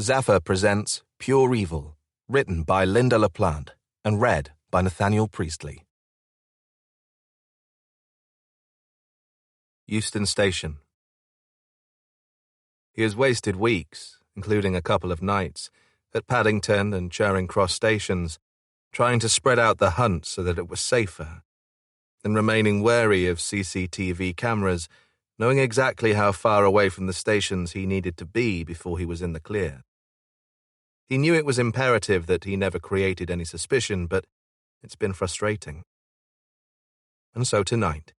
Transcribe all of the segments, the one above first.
Zephyr presents Pure Evil, written by Lynda La Plante and read by Nathaniel Priestley. Euston Station. He has wasted weeks, including a couple of nights, at Paddington and Charing Cross stations, trying to spread out the hunt so that it was safer, and remaining wary of CCTV cameras, knowing exactly how far away from the stations he needed to be before he was in the clear. He knew it was imperative that he never created any suspicion, but it's been frustrating. And so tonight,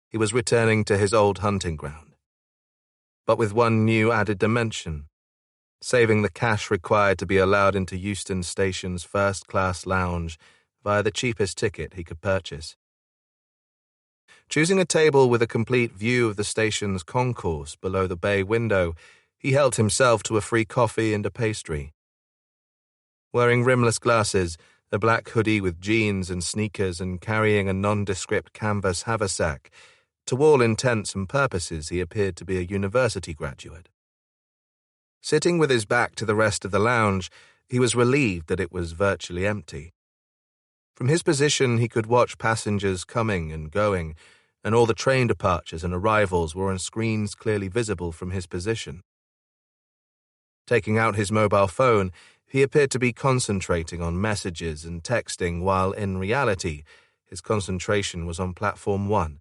he was returning to his old hunting ground, but with one new added dimension, saving the cash required to be allowed into Euston Station's first-class lounge via the cheapest ticket he could purchase. Choosing a table with a complete view of the station's concourse below the bay window, he helped himself to a free coffee and a pastry. Wearing rimless glasses, a black hoodie with jeans and sneakers, and carrying a nondescript canvas haversack, to all intents and purposes he appeared to be a university graduate. Sitting with his back to the rest of the lounge, he was relieved that it was virtually empty. From his position he could watch passengers coming and going, and all the train departures and arrivals were on screens clearly visible from his position. Taking out his mobile phone, he appeared to be concentrating on messages and texting while, in reality, his concentration was on Platform 1,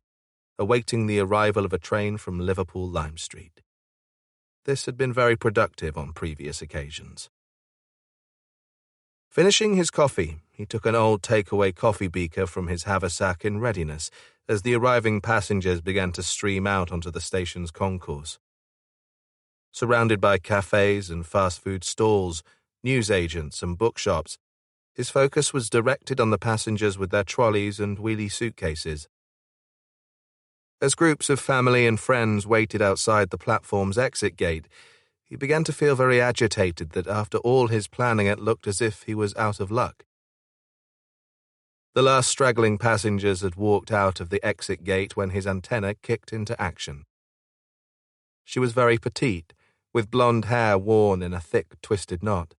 awaiting the arrival of a train from Liverpool Lime Street. This had been very productive on previous occasions. Finishing his coffee, he took an old takeaway coffee beaker from his haversack in readiness as the arriving passengers began to stream out onto the station's concourse. Surrounded by cafes and fast food stalls, newsagents and bookshops, his focus was directed on the passengers with their trolleys and wheelie suitcases. As groups of family and friends waited outside the platform's exit gate, he began to feel very agitated that after all his planning it looked as if he was out of luck. The last straggling passengers had walked out of the exit gate when his antenna kicked into action. She was very petite, with blonde hair worn in a thick, twisted knot.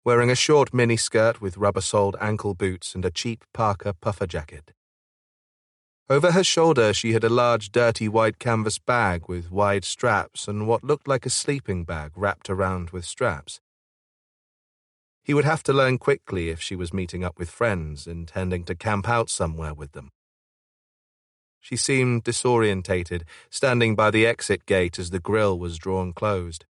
Wearing a short mini-skirt with rubber-soled ankle boots and a cheap Parker puffer jacket. Over her shoulder she had a large dirty white canvas bag with wide straps and what looked like a sleeping bag wrapped around with straps. He would have to learn quickly if she was meeting up with friends, intending to camp out somewhere with them. She seemed disorientated, standing by the exit gate as the grille was drawn closed.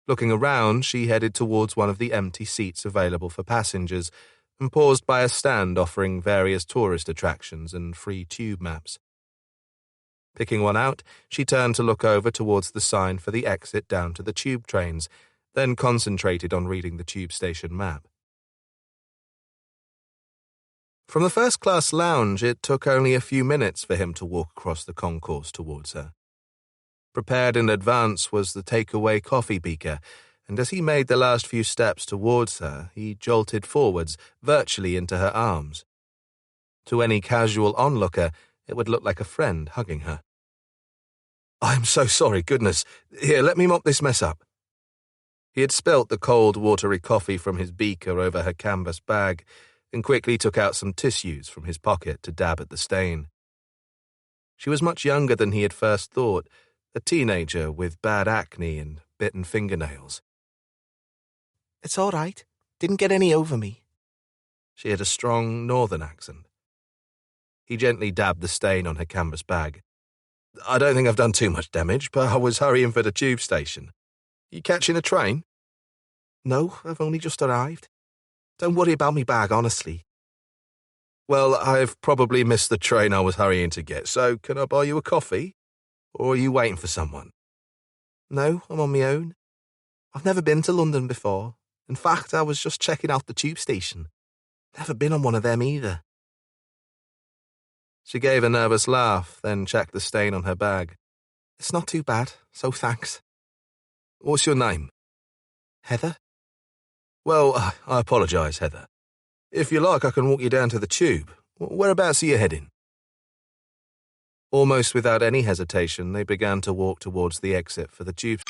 Looking around, she headed towards one of the empty seats available for passengers and paused by a stand offering various tourist attractions and free tube maps. Picking one out, she turned to look over towards the sign for the exit down to the tube trains, then concentrated on reading the tube station map. From the first-class lounge, it took only a few minutes for him to walk across the concourse towards her. Prepared in advance was the takeaway coffee beaker, and as he made the last few steps towards her, he jolted forwards, virtually into her arms. To any casual onlooker, it would look like a friend hugging her. "I'm so sorry, goodness. Here, let me mop this mess up." He had spilt the cold, watery coffee from his beaker over her canvas bag and quickly took out some tissues from his pocket to dab at the stain. She was much younger than he had first thought, a teenager with bad acne and bitten fingernails. "It's all right. Didn't get any over me." She had a strong northern accent. He gently dabbed the stain on her canvas bag. "I don't think I've done too much damage, but I was hurrying for the tube station. You catching a train?" "No, I've only just arrived. Don't worry about me bag, honestly." "Well, I've probably missed the train I was hurrying to get, so can I buy you a coffee? Or are you waiting for someone?" "No, I'm on my own. I've never been to London before. In fact, I was just checking out the tube station. Never been on one of them either." She gave a nervous laugh, then checked the stain on her bag. "It's not too bad, so thanks." "What's your name?" "Heather." "Well, I apologise, Heather. If you like, I can walk you down to the tube. Whereabouts are you heading?" Almost without any hesitation, they began to walk towards the exit for the tube